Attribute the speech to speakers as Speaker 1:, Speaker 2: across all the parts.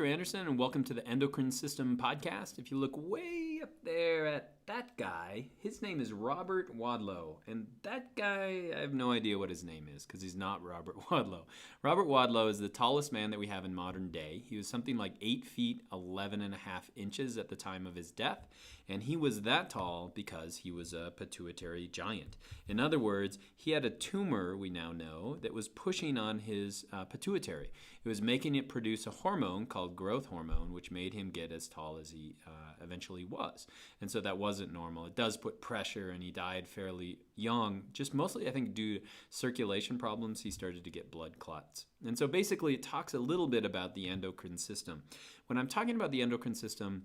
Speaker 1: Anderson, and welcome to the Endocrine System podcast. If you look way up there at that guy, his name is Robert Wadlow. And that guy, I have no idea what his name is because he's not Robert Wadlow. Robert Wadlow is the tallest man that we have in modern day. He was something like 8 feet 11 and a half inches at the time of his death. And he was that tall because he was a pituitary giant. In other words, he had a tumor, we now know, that was pushing on his pituitary. It was making it produce a hormone called growth hormone, which made him get as tall as he eventually was. And so that wasn't normal. It does put pressure, and he died fairly young, just mostly, I think, due to circulation problems. He started to get blood clots. And so basically, it talks a little bit about the endocrine system. When I'm talking about the endocrine system,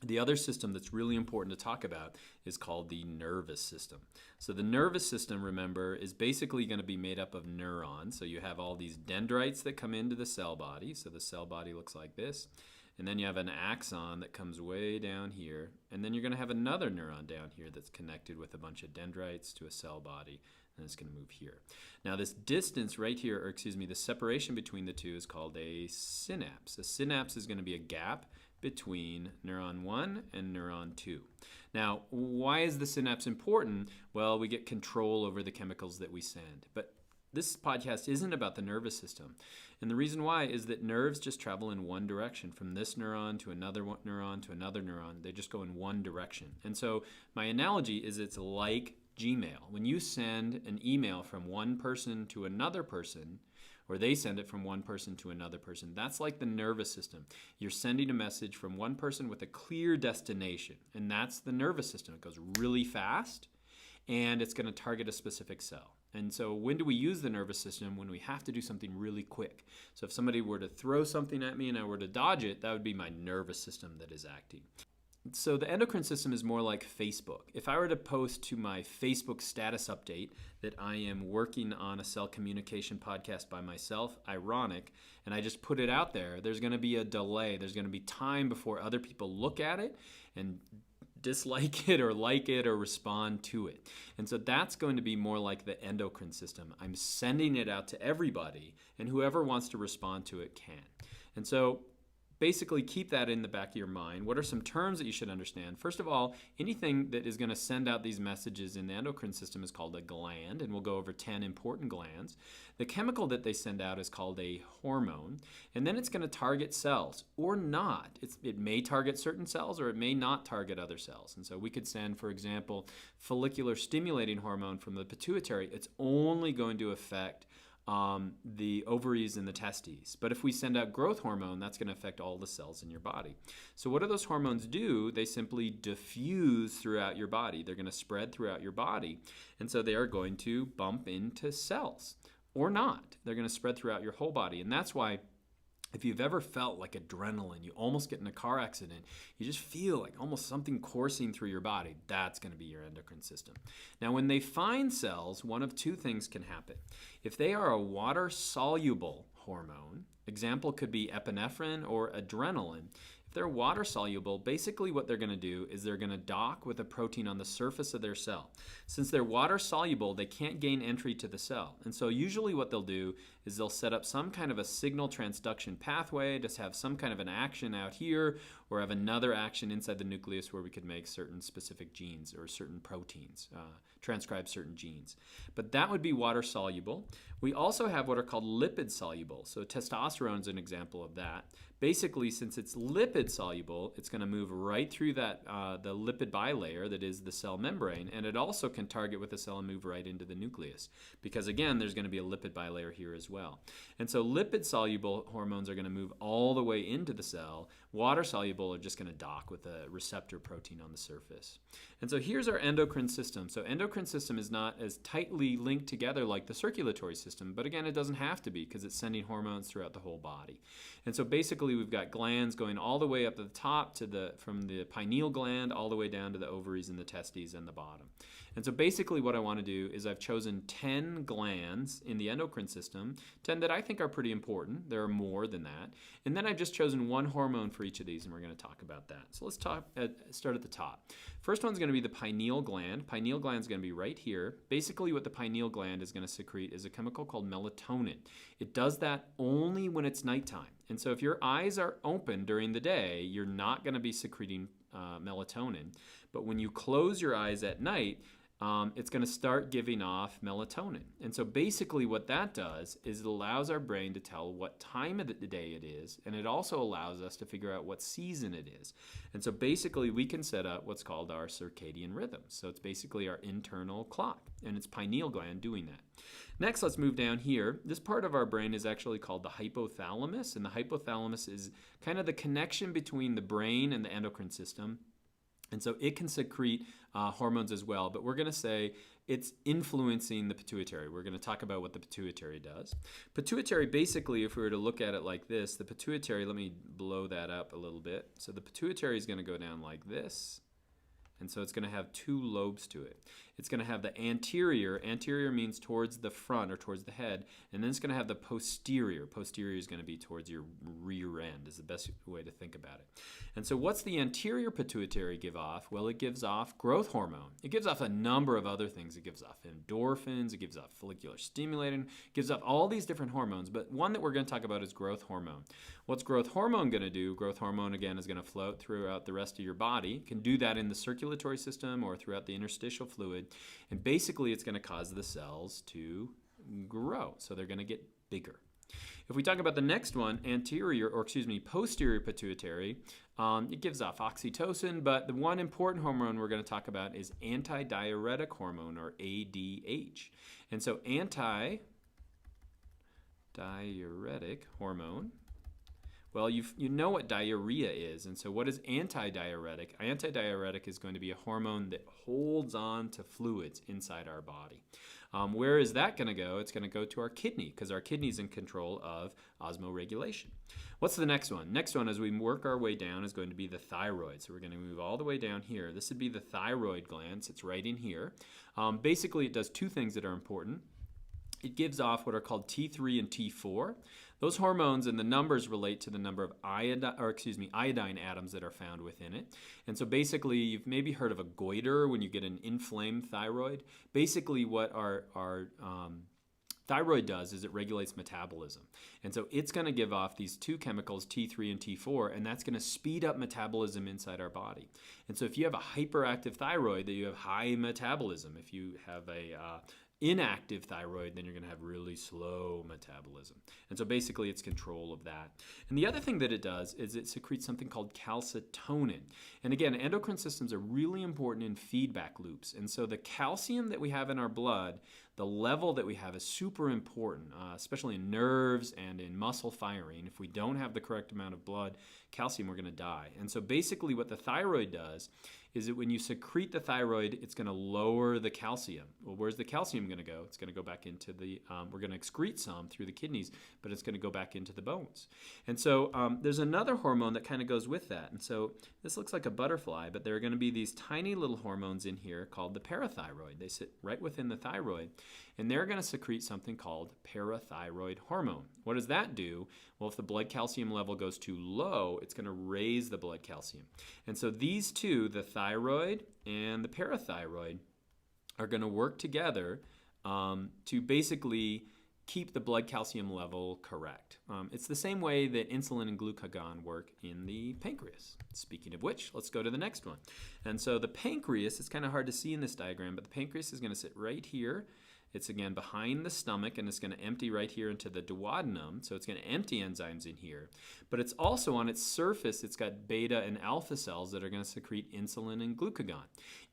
Speaker 1: the other system that's really important to talk about is called the nervous system. So the nervous system, remember, is basically going to be made up of neurons. So you have all these dendrites that come into the cell body. So the cell body looks like this. And then you have an axon that comes way down here. And then you're going to have another neuron down here that's connected with a bunch of dendrites to a cell body. And it's going to move here. Now this distance right here, or excuse me, the separation between the two is called a synapse. A synapse is going to be a gap between neuron 1 and neuron 2. Now, why is the synapse important? Well, we get control over the chemicals that we send. But this podcast isn't about the nervous system. And the reason why is that nerves just travel in one direction, from this neuron to another neuron to another neuron. They just go in one direction. And so my analogy is it's like Gmail. When you send an email from one person to another person, or they send it from one person to another person, that's like the nervous system. You're sending a message from one person with a clear destination, and that's the nervous system. It goes really fast, and it's going to target a specific cell. And so when do we use the nervous system? When we have to do something really quick. So if somebody were to throw something at me and I were to dodge it, that would be my nervous system that is acting. So the endocrine system is more like Facebook. If I were to post to my Facebook status update that I am working on a cell communication podcast by myself, ironic, and I just put it out there, there's going to be a delay. There's going to be time before other people look at it and dislike it or like it or respond to it. And so that's going to be more like the endocrine system. I'm sending it out to everybody, and whoever wants to respond to it can. And so basically keep that in the back of your mind. What are some terms that you should understand? First of all, anything that is going to send out these messages in the endocrine system is called a gland, and we'll go over 10 important glands. The chemical that they send out is called a hormone, and then it's going to target cells or not. It may target certain cells or it may not target other cells. And so we could send, for example, follicular stimulating hormone from the pituitary. It's only going to affect the ovaries and the testes. But if we send out growth hormone, that's going to affect all the cells in your body. So what do those hormones do? They simply diffuse throughout your body. They're going to spread throughout your body. And so they are going to bump into cells or not. They're going to spread throughout your whole body. And that's why if you've ever felt like adrenaline, you almost get in a car accident, you just feel like almost something coursing through your body, that's going to be your endocrine system. Now, when they find cells, one of two things can happen. If they are a water-soluble hormone, example could be epinephrine or adrenaline. If they're water soluble, basically what they're going to do is they're going to dock with a protein on the surface of their cell. Since they're water soluble, they can't gain entry to the cell. And so usually what they'll do is they'll set up some kind of a signal transduction pathway, just have some kind of an action out here, or have another action inside the nucleus where we could make certain specific genes or certain proteins, transcribe certain genes. But that would be water soluble. We also have what are called lipid soluble. So testosterone is an example of that. Basically, since it's lipid soluble, it's going to move right through that the lipid bilayer that is the cell membrane, and it also can target with the cell and move right into the nucleus. Because again, there's going to be a lipid bilayer here as well. And so lipid soluble hormones are going to move all the way into the cell. Water soluble are just going to dock with a receptor protein on the surface. And so here's our endocrine system. So endocrine system is not as tightly linked together like the circulatory system, but again, it doesn't have to be because it's sending hormones throughout the whole body. And so basically we've got glands going all the way up to the top from the pineal gland all the way down to the ovaries and the testes and the bottom. And so basically what I want to do is I've chosen 10 glands in the endocrine system, 10 that I think are pretty important. There are more than that. And then I've just chosen one hormone for each of these, and we're going to talk about that. So let's start at the top. First one's going to be the pineal gland. Pineal gland is going to be right here. Basically what the pineal gland is going to secrete is a chemical called melatonin. It does that only when it's nighttime. And so if your eyes are open during the day, you're not going to be secreting melatonin. But when you close your eyes at night, it's going to start giving off melatonin. And so basically what that does is it allows our brain to tell what time of the day it is, and it also allows us to figure out what season it is. And so basically we can set up what's called our circadian rhythms. So it's basically our internal clock, and it's pineal gland doing that. Next, let's move down here. This part of our brain is actually called the hypothalamus, and the hypothalamus is kind of the connection between the brain and the endocrine system. And so it can secrete hormones as well, but we're going to say it's influencing the pituitary. We're going to talk about what the pituitary does. Pituitary, basically, if we were to look at it like this, the pituitary, let me blow that up a little bit. So the pituitary is going to go down like this. And so it's going to have two lobes to it. It's going to have the anterior. Anterior means towards the front or towards the head. And then it's going to have the posterior. Posterior is going to be towards your rear end is the best way to think about it. And so what's the anterior pituitary give off? Well, it gives off growth hormone. It gives off a number of other things. It gives off endorphins. It gives off follicular stimulating. It gives off all these different hormones. But one that we're going to talk about is growth hormone. What's growth hormone going to do? Growth hormone, again, is going to float throughout the rest of your body. It can do that in the circulatory system or throughout the interstitial fluid. And basically, it's going to cause the cells to grow. So they're going to get bigger. If we talk about the next one, posterior pituitary, it gives off oxytocin, but the one important hormone we're going to talk about is antidiuretic hormone, or ADH. And so antidiuretic hormone, well, you know what diarrhea is, and so what is antidiuretic? Antidiuretic is going to be a hormone that holds on to fluids inside our body. Where is that going to go? It's going to go to our kidney, because our kidney is in control of osmoregulation. What's the next one? Next one, as we work our way down, is going to be the thyroid. So we're going to move all the way down here. This would be the thyroid gland. It's right in here. Basically, it does two things that are important. It gives off what are called T3 and T4. Those hormones and the numbers relate to the number of iodine atoms that are found within it. And so basically, you've maybe heard of a goiter when you get an inflamed thyroid. Basically, what our thyroid does is it regulates metabolism. And so it's going to give off these two chemicals, T3 and T4, and that's going to speed up metabolism inside our body. And so if you have a hyperactive thyroid, then you have high metabolism. If you have a inactive thyroid, then you're going to have really slow metabolism. And so basically it's control of that. And the other thing that it does is it secretes something called calcitonin. And again, endocrine systems are really important in feedback loops. And so the calcium that we have in our blood, the level that we have is super important, especially in nerves and in muscle firing. If we don't have the correct amount of blood calcium, we're going to die. And so basically what the thyroid does is that when you secrete the thyroid, it's going to lower the calcium. Well, where's the calcium going to go? It's going to go back into the, we're going to excrete some through the kidneys, but it's going to go back into the bones. And so there's another hormone that kind of goes with that. And so this looks like a butterfly, but there are going to be these tiny little hormones in here called the parathyroid. They sit right within the thyroid, and they're going to secrete something called parathyroid hormone. What does that do? Well, if the blood calcium level goes too low, it's going to raise the blood calcium. And so these two, the thyroid and the parathyroid, are going to work together to basically keep the blood calcium level correct. It's the same way that insulin and glucagon work in the pancreas. Speaking of which, let's go to the next one. And so the pancreas, it's kind of hard to see in this diagram, but the pancreas is going to sit right here. It's again behind the stomach, and it's going to empty right here into the duodenum. So it's going to empty enzymes in here. But it's also on its surface, it's got beta and alpha cells that are going to secrete insulin and glucagon.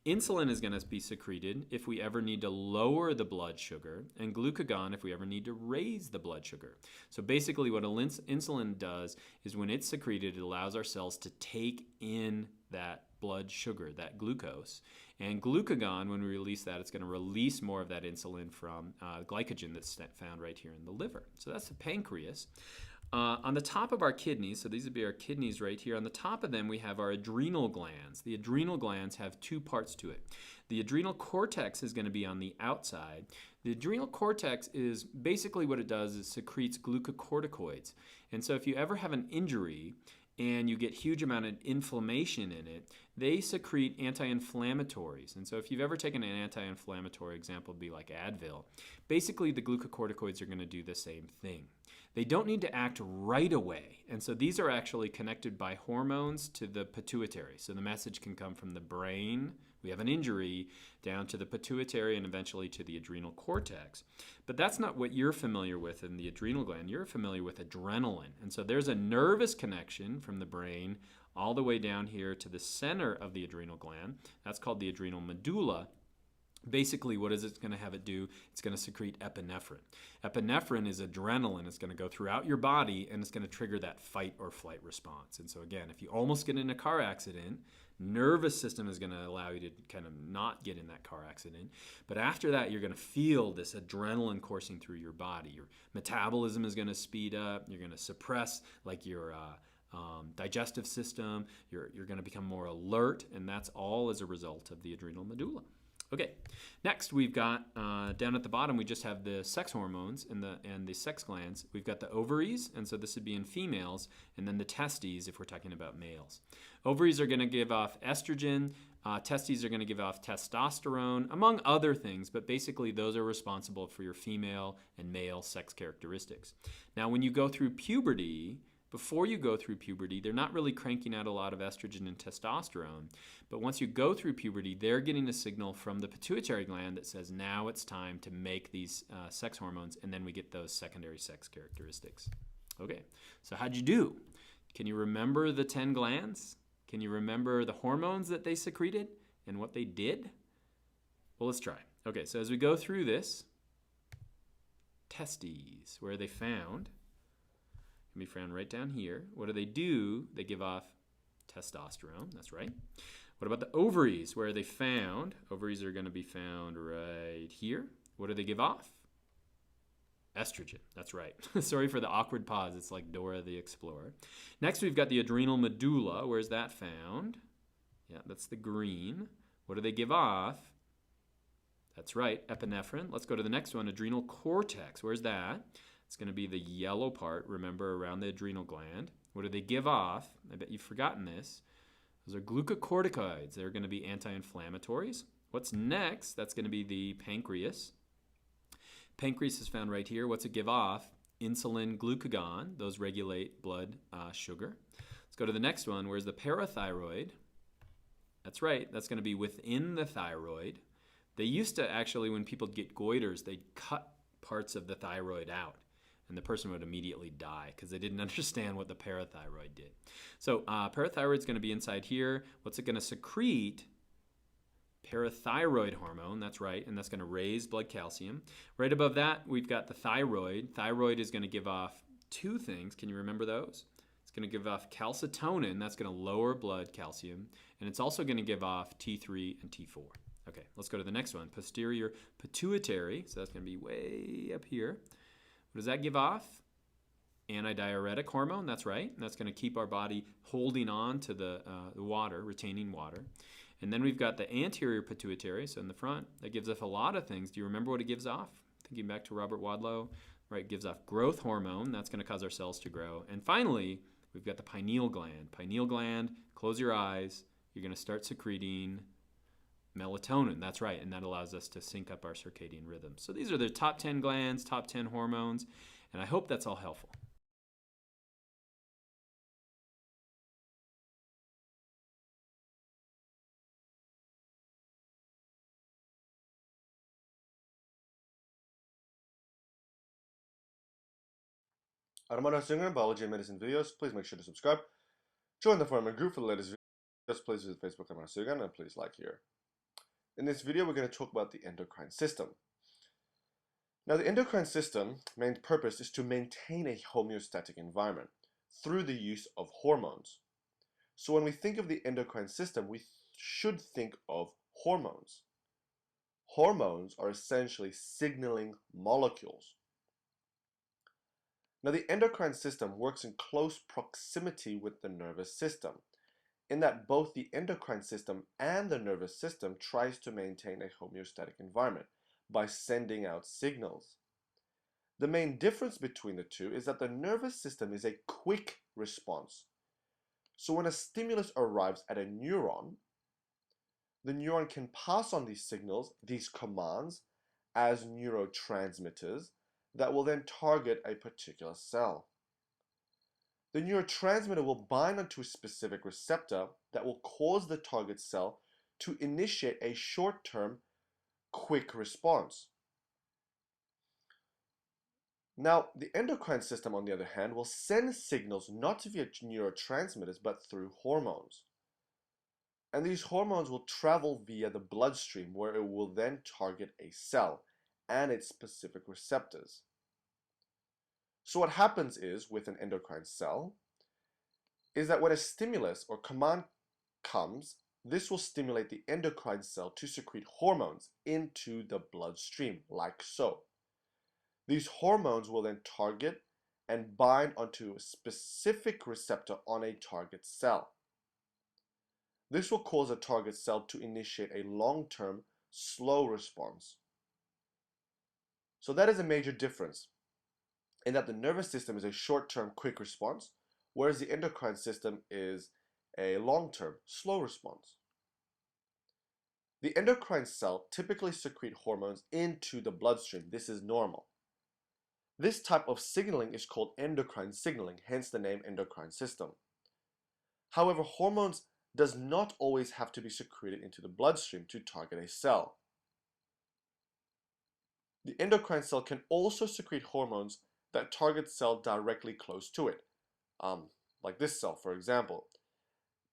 Speaker 1: Insulin is going to be secreted if we ever need to lower the blood sugar, and glucagon if we ever need to raise the blood sugar. So basically what insulin does is when it's secreted, it allows our cells to take in that blood sugar, that glucose. And glucagon, when we release that, it's going to release more of that insulin from glycogen that's found right here in the liver. So that's the pancreas. On the top of our kidneys, so these would be our kidneys right here, on the top of them we have our adrenal glands. The adrenal glands have two parts to it. The adrenal cortex is going to be on the outside. The adrenal cortex is basically what it does is secretes glucocorticoids. And so if you ever have an injury and you get huge amount of inflammation in it, they secrete anti-inflammatories. And so if you've ever taken an anti-inflammatory, example would be like Advil, basically the glucocorticoids are going to do the same thing. They don't need to act right away. And so these are actually connected by hormones to the pituitary. So the message can come from the brain, we have an injury, down to the pituitary and eventually to the adrenal cortex. But that's not what you're familiar with in the adrenal gland. You're familiar with adrenaline. And so there's a nervous connection from the brain all the way down here to the center of the adrenal gland. That's called the adrenal medulla. Basically, what is it going to have it do? It's going to secrete epinephrine. Epinephrine is adrenaline. It's going to go throughout your body, and it's going to trigger that fight or flight response. And so again, if you almost get in a car accident, nervous system is going to allow you to kind of not get in that car accident. But after that, you're going to feel this adrenaline coursing through your body. Your metabolism is going to speed up. You're going to suppress like your digestive system. You're going to become more alert, and that's all as a result of the adrenal medulla. Okay, next we've got down at the bottom we just have the sex hormones and the sex glands. We've got the ovaries, and so this would be in females, and then the testes if we're talking about males. Ovaries are going to give off estrogen, testes are going to give off testosterone, among other things, but basically those are responsible for your female and male sex characteristics. Now when you go through puberty, before you go through puberty, they're not really cranking out a lot of estrogen and testosterone. But once you go through puberty, they're getting a signal from the pituitary gland that says now it's time to make these sex hormones, and then we get those secondary sex characteristics. Okay, so how'd you do? Can you remember the 10 glands? Can you remember the hormones that they secreted and what they did? Well, let's try. Okay, so as we go through this, testes, where are they found? Can be found right down here. What do? They give off testosterone, that's right. What about the ovaries? Where are they found? Ovaries are going to be found right here. What do they give off? Estrogen, that's right. Sorry for the awkward pause, it's like Dora the Explorer. Next we've got the adrenal medulla. Where's that found? Yeah, that's the green. What do they give off? That's right, epinephrine. Let's go to the next one, adrenal cortex. Where's that? It's going to be the yellow part, remember, around the adrenal gland. What do they give off? I bet you've forgotten this. Those are glucocorticoids. They're going to be anti-inflammatories. What's next? That's going to be the pancreas. Pancreas is found right here. What's it give off? Insulin, glucagon. Those regulate blood sugar. Let's go to the next one. Where's the parathyroid? That's right. That's going to be within the thyroid. They used to actually, when people get goiters, they'd cut parts of the thyroid out, and the person would immediately die because they didn't understand what the parathyroid did. So parathyroid is going to be inside here. What's it going to secrete? Parathyroid hormone, that's right, and that's going to raise blood calcium. Right above that, we've got the thyroid. Thyroid is going to give off two things. Can you remember those? It's going to give off calcitonin. That's going to lower blood calcium, and it's also going to give off T3 and T4. Okay, let's go to the next one. Posterior pituitary, so that's going to be way up here. What does that give off? Antidiuretic hormone, that's right. And that's going to keep our body holding on to the water, retaining water. And then we've got the anterior pituitary, so in the front, that gives off a lot of things. Do you remember what it gives off? Thinking back to Robert Wadlow, right, it gives off growth hormone. That's going to cause our cells to grow. And finally, we've got the pineal gland. Pineal gland, close your eyes. You're going to start secreting melatonin, that's right, and that allows us to sync up our circadian rhythm. So these are the top 10 glands, top 10 hormones, and I hope that's all helpful.
Speaker 2: Automotive Singer, Biology and Medicine videos. Please make sure to subscribe. Join the forum and group for the latest videos. Please visit Facebook Automotive Singer and please like here. In this video, we're going to talk about the endocrine system. Now, the endocrine system main purpose is to maintain a homeostatic environment through the use of hormones. So when we think of the endocrine system, we should think of hormones. Hormones are essentially signaling molecules. Now, the endocrine system works in close proximity with the nervous system, in that both the endocrine system and the nervous system tries to maintain a homeostatic environment by sending out signals. The main difference between the two is that the nervous system is a quick response. So when a stimulus arrives at a neuron, the neuron can pass on these signals, these commands, as neurotransmitters that will then target a particular cell. The neurotransmitter will bind onto a specific receptor that will cause the target cell to initiate a short-term quick response. Now, the endocrine system, on the other hand, will send signals not via neurotransmitters but through hormones. And these hormones will travel via the bloodstream, where it will then target a cell and its specific receptors. So what happens is, with an endocrine cell, is that when a stimulus or command comes, this will stimulate the endocrine cell to secrete hormones into the bloodstream, like so. These hormones will then target and bind onto a specific receptor on a target cell. This will cause a target cell to initiate a long-term, slow response. So that is a major difference, in that the nervous system is a short-term, quick response, whereas the endocrine system is a long-term, slow response. The endocrine cell typically secrete hormones into the bloodstream. This is normal. This type of signaling is called endocrine signaling, hence the name endocrine system. However, hormones does not always have to be secreted into the bloodstream to target a cell. The endocrine cell can also secrete hormones that target cell directly close to it, like this cell, for example.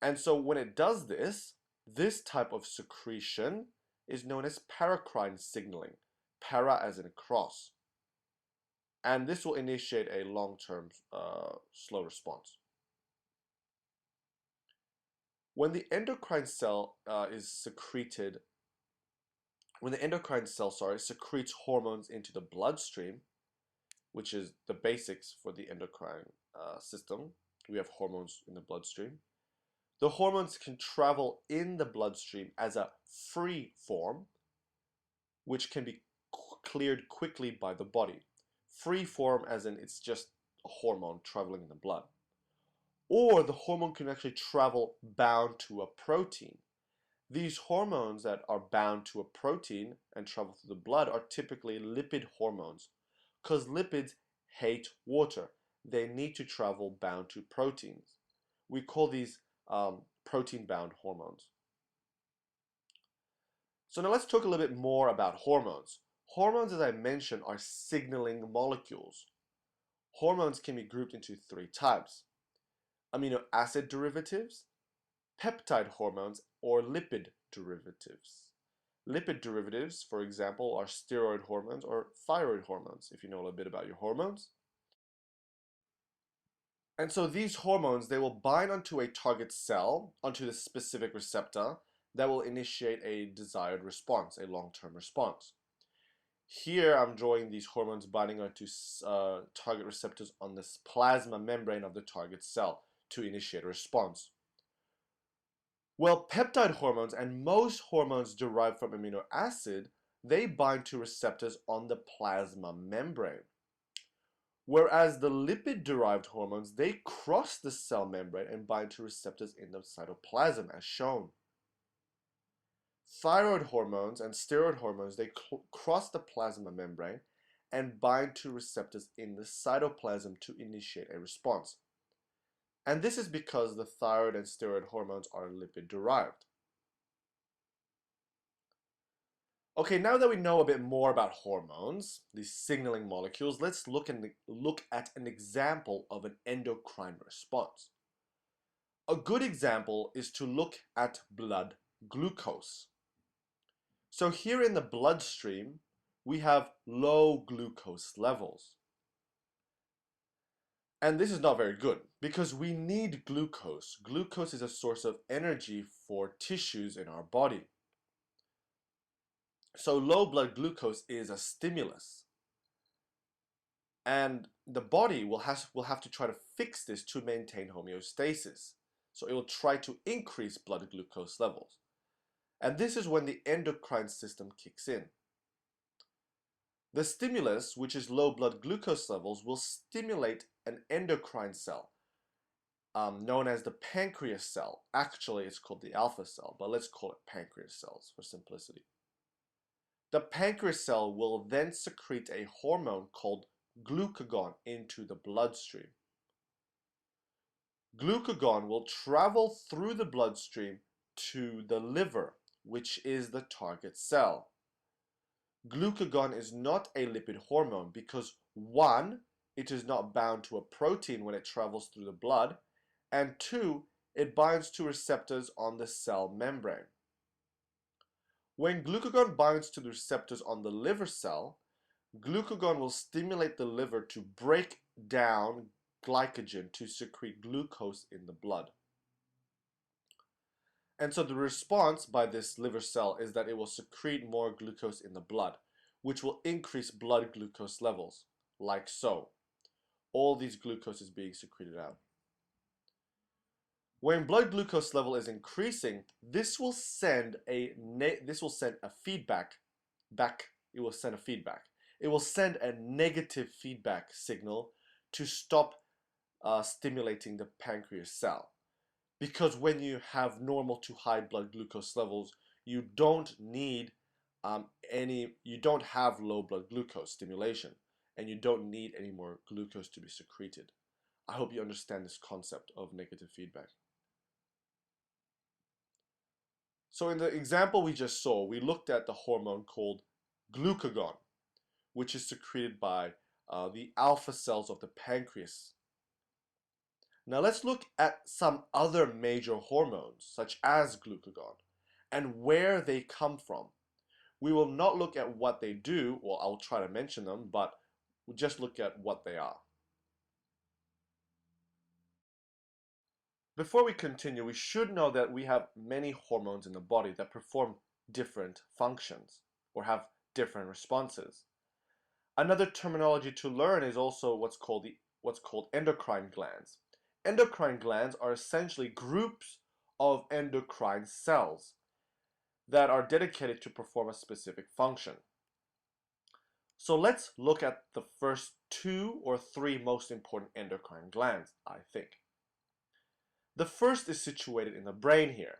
Speaker 2: And so when it does this, this type of secretion is known as paracrine signaling, para as in cross. And this will initiate a long-term slow response. When the endocrine cell secretes hormones into the bloodstream, which is the basics for the endocrine system, we have hormones in the bloodstream. The hormones can travel in the bloodstream as a free form, which can be cleared quickly by the body. Free form as in it's just a hormone traveling in the blood. Or the hormone can actually travel bound to a protein. These hormones that are bound to a protein and travel through the blood are typically lipid hormones, because lipids hate water. They need to travel bound to proteins. We call these protein-bound hormones. So now let's talk a little bit more about hormones. Hormones, as I mentioned, are signaling molecules. Hormones can be grouped into three types: amino acid derivatives, peptide hormones, or lipid derivatives. Lipid derivatives, for example, are steroid hormones or thyroid hormones, if you know a little bit about your hormones. And so these hormones, they will bind onto a target cell, onto the specific receptor, that will initiate a desired response, a long-term response. Here I'm drawing these hormones binding onto target receptors on this plasma membrane of the target cell to initiate a response. Well, peptide hormones and most hormones derived from amino acid, they bind to receptors on the plasma membrane. Whereas the lipid-derived hormones, they cross the cell membrane and bind to receptors in the cytoplasm, as shown. Thyroid hormones and steroid hormones, they cross the plasma membrane and bind to receptors in the cytoplasm to initiate a response. And this is because the thyroid and steroid hormones are lipid-derived. Okay, now that we know a bit more about hormones, these signaling molecules, let's look at an example of an endocrine response. A good example is to look at blood glucose. So here in the bloodstream, we have low glucose levels. And this is not very good because we need glucose. Glucose is a source of energy for tissues in our body. So low blood glucose is a stimulus. And the body will have to try to fix this to maintain homeostasis. So it will try to increase blood glucose levels. And this is when the endocrine system kicks in. The stimulus, which is low blood glucose levels, will stimulate an endocrine cell, known as the pancreas cell. Actually, it's called the alpha cell, but let's call it pancreas cells for simplicity. The pancreas cell will then secrete a hormone called glucagon into the bloodstream. Glucagon will travel through the bloodstream to the liver, which is the target cell. Glucagon is not a lipid hormone because, one, it is not bound to a protein when it travels through the blood, and two, it binds to receptors on the cell membrane. When glucagon binds to the receptors on the liver cell, glucagon will stimulate the liver to break down glycogen to secrete glucose in the blood. And so the response by this liver cell is that it will secrete more glucose in the blood, which will increase blood glucose levels, like so. All these glucose is being secreted out. When blood glucose level is increasing, this will send a feedback back. It will send a feedback. It will send a negative feedback signal to stop stimulating the pancreas cell. Because when you have normal to high blood glucose levels, you don't need you don't have low blood glucose stimulation, and you don't need any more glucose to be secreted. I hope you understand this concept of negative feedback. So in the example we just saw, we looked at the hormone called glucagon, which is secreted by the alpha cells of the pancreas. Now let's look at some other major hormones, such as glucagon, and where they come from. We will not look at what they do, well, I'll try to mention them, but we'll just look at what they are. Before we continue, we should know that we have many hormones in the body that perform different functions or have different responses. Another terminology to learn is also what's called endocrine glands. Endocrine glands are essentially groups of endocrine cells that are dedicated to perform a specific function. So let's look at the first 2 or 3 most important endocrine glands, I think. The first is situated in the brain here.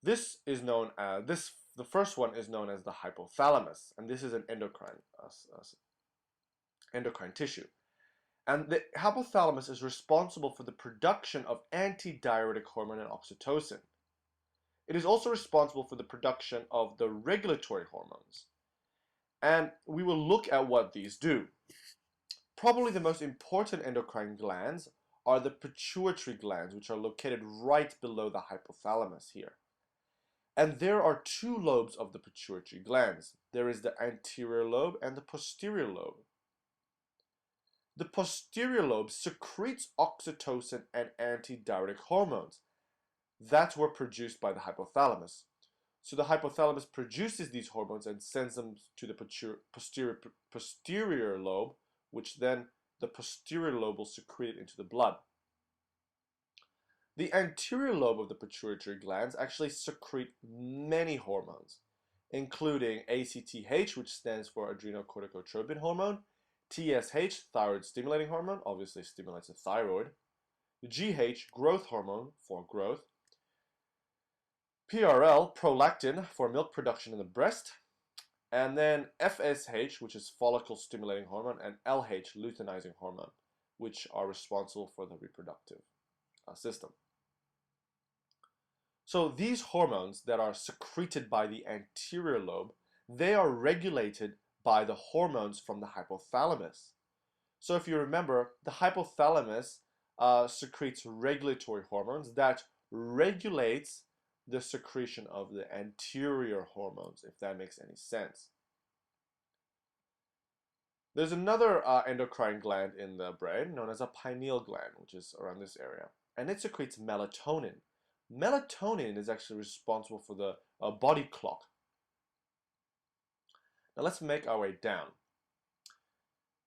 Speaker 2: The first one is known as the hypothalamus, and this is an endocrine tissue. And the hypothalamus is responsible for the production of antidiuretic hormone and oxytocin. It is also responsible for the production of the regulatory hormones. And we will look at what these do. Probably the most important endocrine glands are the pituitary glands, which are located right below the hypothalamus here. And there are 2 lobes of the pituitary glands. There is the anterior lobe and the posterior lobe. The posterior lobe secretes oxytocin and antidiuretic hormones that were produced by the hypothalamus. So the hypothalamus produces these hormones and sends them to the posterior lobe, which then the posterior lobe will secrete it into the blood. The anterior lobe of the pituitary glands actually secrete many hormones, including ACTH, which stands for adrenocorticotropin hormone, TSH, thyroid stimulating hormone, obviously stimulates the thyroid, GH, growth hormone for growth, PRL, prolactin for milk production in the breast, and then FSH, which is follicle stimulating hormone, and LH, luteinizing hormone, which are responsible for the reproductive system. So these hormones that are secreted by the anterior lobe, they are regulated by the hormones from the hypothalamus. So if you remember, the hypothalamus secretes regulatory hormones that regulates the secretion of the anterior hormones, if that makes any sense. There's another endocrine gland in the brain known as a pineal gland, which is around this area, and it secretes melatonin. Melatonin is actually responsible for the body clock. Now let's make our way down.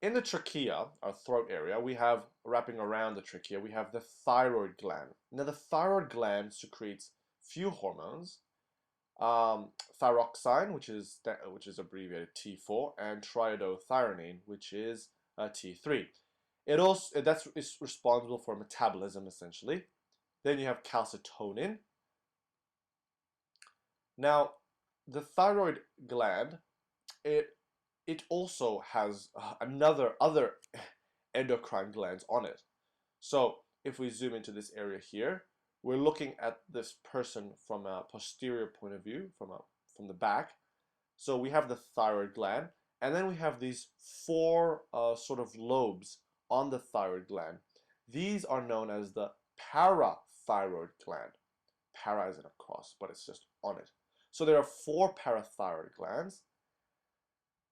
Speaker 2: In the trachea, our throat area, we have, wrapping around the trachea, we have the thyroid gland. Now the thyroid gland secretes few hormones, thyroxine, which is abbreviated T4, and triiodothyronine, which is T3. It's responsible for metabolism essentially. Then you have calcitonin. Now, the thyroid gland, it also has other endocrine glands on it. So if we zoom into this area here, we're looking at this person from a posterior point of view, from the back. So we have the thyroid gland, and then we have these four sort of lobes on the thyroid gland. These are known as the parathyroid gland. Para isn't a cross, but it's just on it. So there are four parathyroid glands,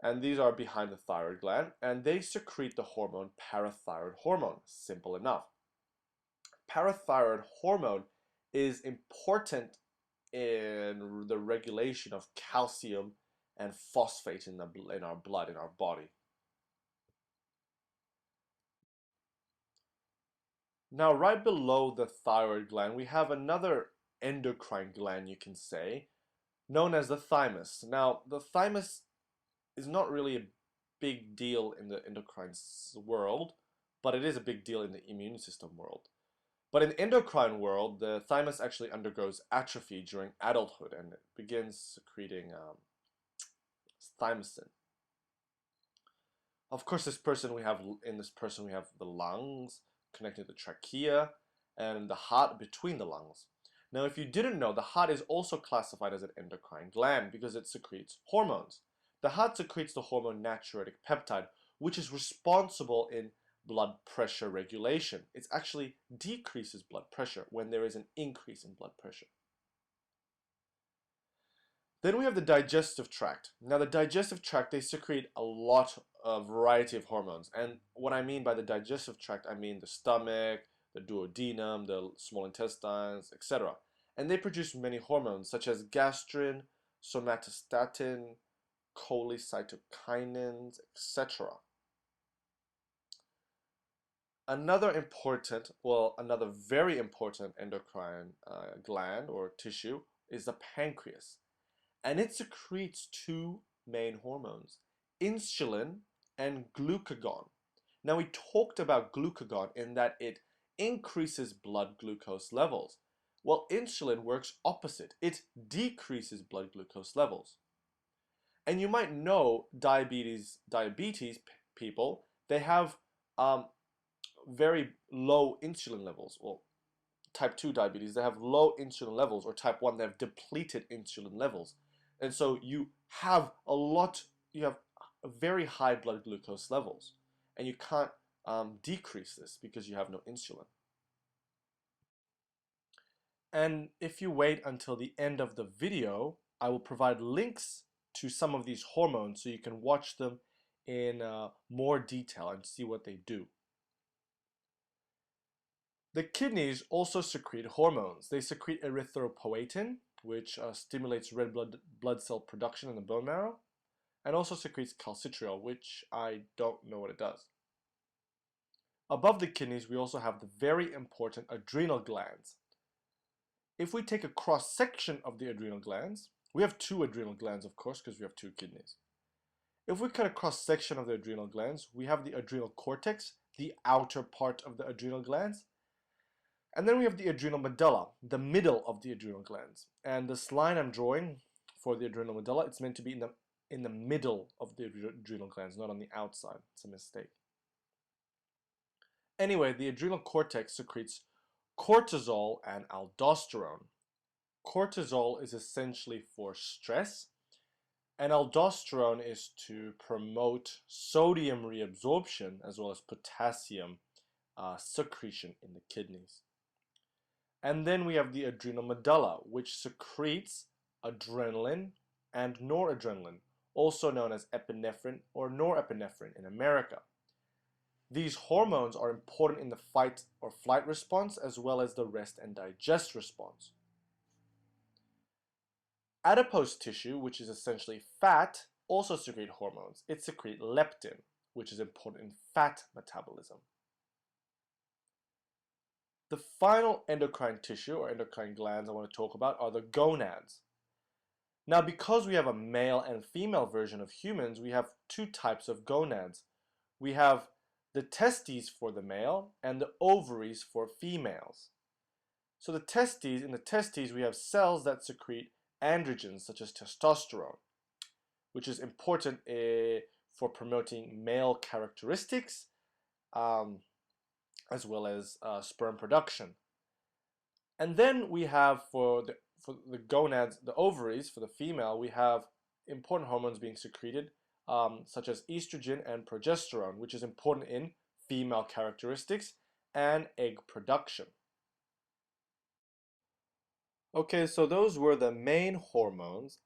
Speaker 2: and these are behind the thyroid gland, and they secrete the hormone parathyroid hormone. Simple enough. Parathyroid hormone is important in the regulation of calcium and phosphate in our blood, in our body. Now, right below the thyroid gland, we have another endocrine gland, you can say, known as the thymus. Now, the thymus is not really a big deal in the endocrine world, but it is a big deal in the immune system world. But in the endocrine world, the thymus actually undergoes atrophy during adulthood, and it begins secreting thymosin. Of course, in this person we have the lungs connected to the trachea and the heart between the lungs. Now, if you didn't know, the heart is also classified as an endocrine gland because it secretes hormones. The heart secretes the hormone natriuretic peptide, which is responsible in blood pressure regulation. It actually decreases blood pressure when there is an increase in blood pressure. Then we have the digestive tract. Now the digestive tract, they secrete a variety of hormones. And what I mean by the digestive tract, I mean the stomach, the duodenum, the small intestines, etc. And they produce many hormones such as gastrin, somatostatin, cholecystokinin, etc. Another very important endocrine gland or tissue is the pancreas. And it secretes two main hormones, insulin and glucagon. Now, we talked about glucagon in that it increases blood glucose levels. Well, insulin works opposite. It decreases blood glucose levels. And you might know diabetes people, they have very low insulin levels. Well, type 2 diabetes, they have low insulin levels, or type 1, they have depleted insulin levels. And so you have very high blood glucose levels, and you can't decrease this because you have no insulin. And if you wait until the end of the video, I will provide links to some of these hormones so you can watch them in more detail and see what they do. The kidneys also secrete hormones. They secrete erythropoietin, which stimulates red blood cell production in the bone marrow, and also secretes calcitriol, which I don't know what it does. Above the kidneys, we also have the very important adrenal glands. If we take a cross-section of the adrenal glands, we have two adrenal glands, of course, because we have two kidneys. If we cut a cross-section of the adrenal glands, we have the adrenal cortex, the outer part of the adrenal glands, and then we have the adrenal medulla, the middle of the adrenal glands. And this line I'm drawing for the adrenal medulla, it's meant to be in the middle of the adrenal glands, not on the outside. It's a mistake. Anyway, the adrenal cortex secretes cortisol and aldosterone. Cortisol is essentially for stress, and aldosterone is to promote sodium reabsorption as well as potassium secretion in the kidneys. And then we have the adrenal medulla, which secretes adrenaline and noradrenaline, also known as epinephrine or norepinephrine in America. These hormones are important in the fight or flight response as well as the rest and digest response. Adipose tissue, which is essentially fat, also secrete hormones. It secretes leptin. which is important in fat metabolism. The final endocrine tissue or endocrine glands I want to talk about are the gonads. Now, because we have a male and female version of humans, we have two types of gonads. We have the testes for the male and the ovaries for females. So in the testes we have cells that secrete androgens such as testosterone, which is important for promoting male characteristics as well as sperm production. And then we have for the gonads, the ovaries for the female, we have important hormones being secreted such as estrogen and progesterone, which is important in female characteristics and egg production. Okay, so those were the main hormones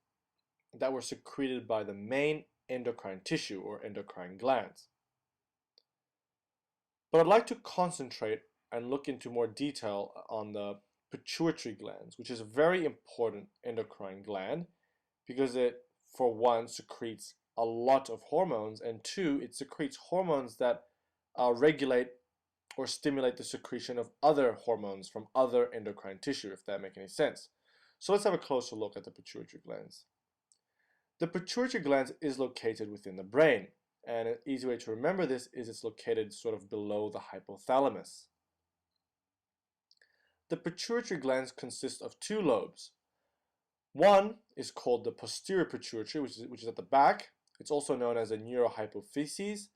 Speaker 2: that were secreted by the main endocrine tissue or endocrine glands. But I'd like to concentrate and look into more detail on the pituitary glands, which is a very important endocrine gland because it, for one, secretes a lot of hormones, and two, it secretes hormones that regulate or stimulate the secretion of other hormones from other endocrine tissue, if that makes any sense. So let's have a closer look at the pituitary glands. The pituitary glands is located within the brain, and an easy way to remember this is it's located sort of below the hypothalamus. The pituitary glands consist of two lobes. One is called the posterior pituitary, which is at the back. It's also known as a neurohypophyses.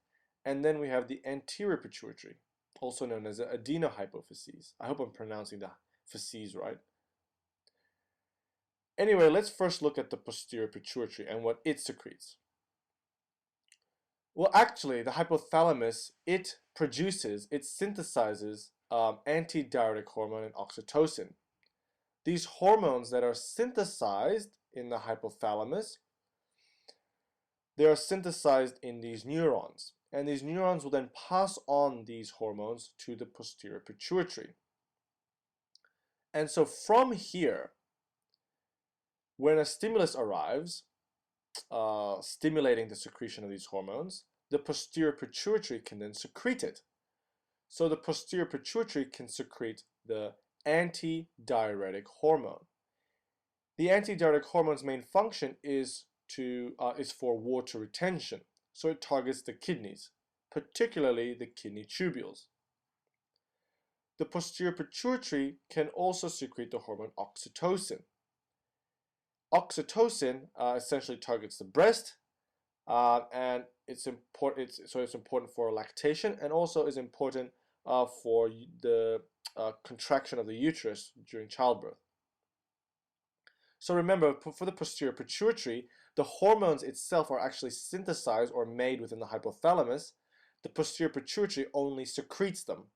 Speaker 2: And then we have the anterior pituitary, also known as the adenohypophyses. I hope I'm pronouncing the physes right. Anyway, let's first look at the posterior pituitary and what it secretes. Well, actually, the hypothalamus, it synthesizes antidiuretic hormone and oxytocin. These hormones that are synthesized in the hypothalamus, they are synthesized in these neurons, and these neurons will then pass on these hormones to the posterior pituitary. And so from here, when a stimulus arrives, stimulating the secretion of these hormones, the posterior pituitary can then secrete it. So the posterior pituitary can secrete the antidiuretic hormone. The antidiuretic hormone's main function is for water retention, so it targets the kidneys, particularly the kidney tubules. The posterior pituitary can also secrete the hormone oxytocin. Oxytocin essentially targets the breast, and it's important for lactation, and also is important for the contraction of the uterus during childbirth. So remember, for the posterior pituitary, the hormones itself are actually synthesized or made within the hypothalamus. The posterior pituitary only secretes them.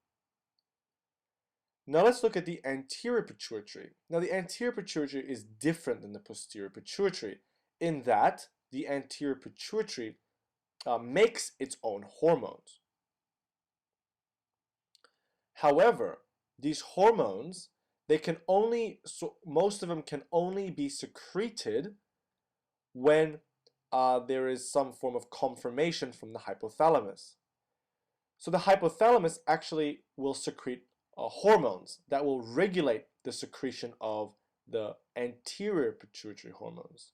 Speaker 2: Now let's look at the anterior pituitary. Now the anterior pituitary is different than the posterior pituitary in that the anterior pituitary makes its own hormones. However, these hormones, most of them can only be secreted when there is some form of confirmation from the hypothalamus. So the hypothalamus actually will secrete hormones that will regulate the secretion of the anterior pituitary hormones.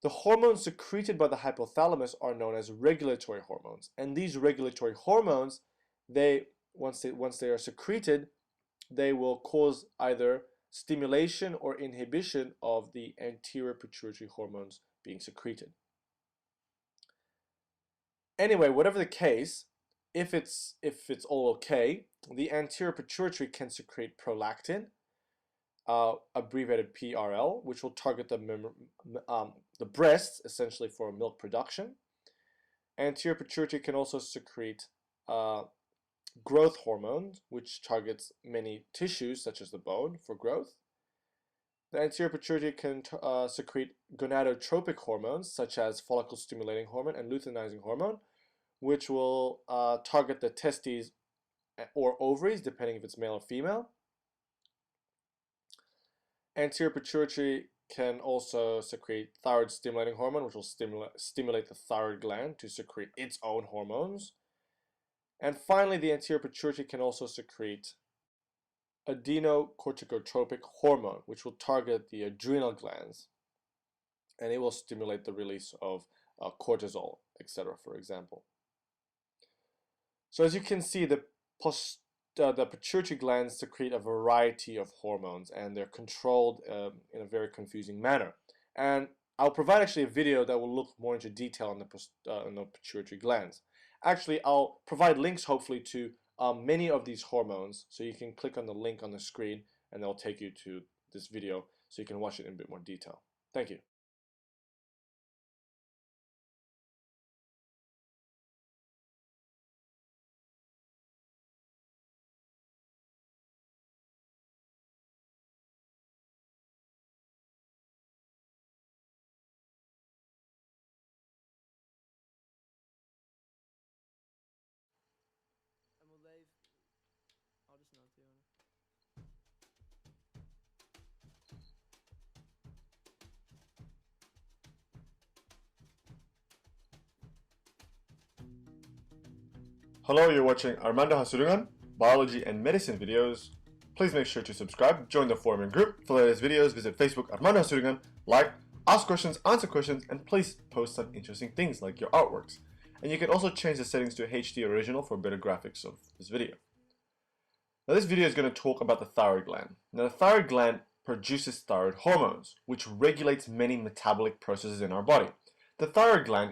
Speaker 2: The hormones secreted by the hypothalamus are known as regulatory hormones, and these regulatory hormones, once they are secreted, they will cause either stimulation or inhibition of the anterior pituitary hormones being secreted. Anyway, whatever the case, if it's all okay, the anterior pituitary can secrete prolactin, abbreviated PRL, which will target the breasts essentially for milk production. Anterior pituitary can also secrete growth hormones, which targets many tissues such as the bone for growth. The anterior pituitary can secrete gonadotropic hormones such as follicle stimulating hormone and luteinizing hormone, which will target the testes or ovaries, depending if it's male or female. Anterior pituitary can also secrete thyroid stimulating hormone, which will stimulate the thyroid gland to secrete its own hormones. And finally, the anterior pituitary can also secrete adenocorticotropic hormone, which will target the adrenal glands, and it will stimulate the release of cortisol, etc., for example. So as you can see, the pituitary glands secrete a variety of hormones, and they're controlled in a very confusing manner. And I'll provide actually a video that will look more into detail on the pituitary glands. Actually, I'll provide links hopefully to many of these hormones, so you can click on the link on the screen and they'll take you to this video so you can watch it in a bit more detail. Thank you. Hello, you're watching Armando Hasurungan, biology and medicine videos. Please make sure to subscribe, join the forum and group. For the latest videos, visit Facebook Armando Hasurungan, like, ask questions, answer questions, and please post some interesting things like your artworks. And you can also change the settings to HD original for better graphics of this video. Now this video is going to talk about the thyroid gland. Now the thyroid gland produces thyroid hormones, which regulates many metabolic processes in our body. The thyroid gland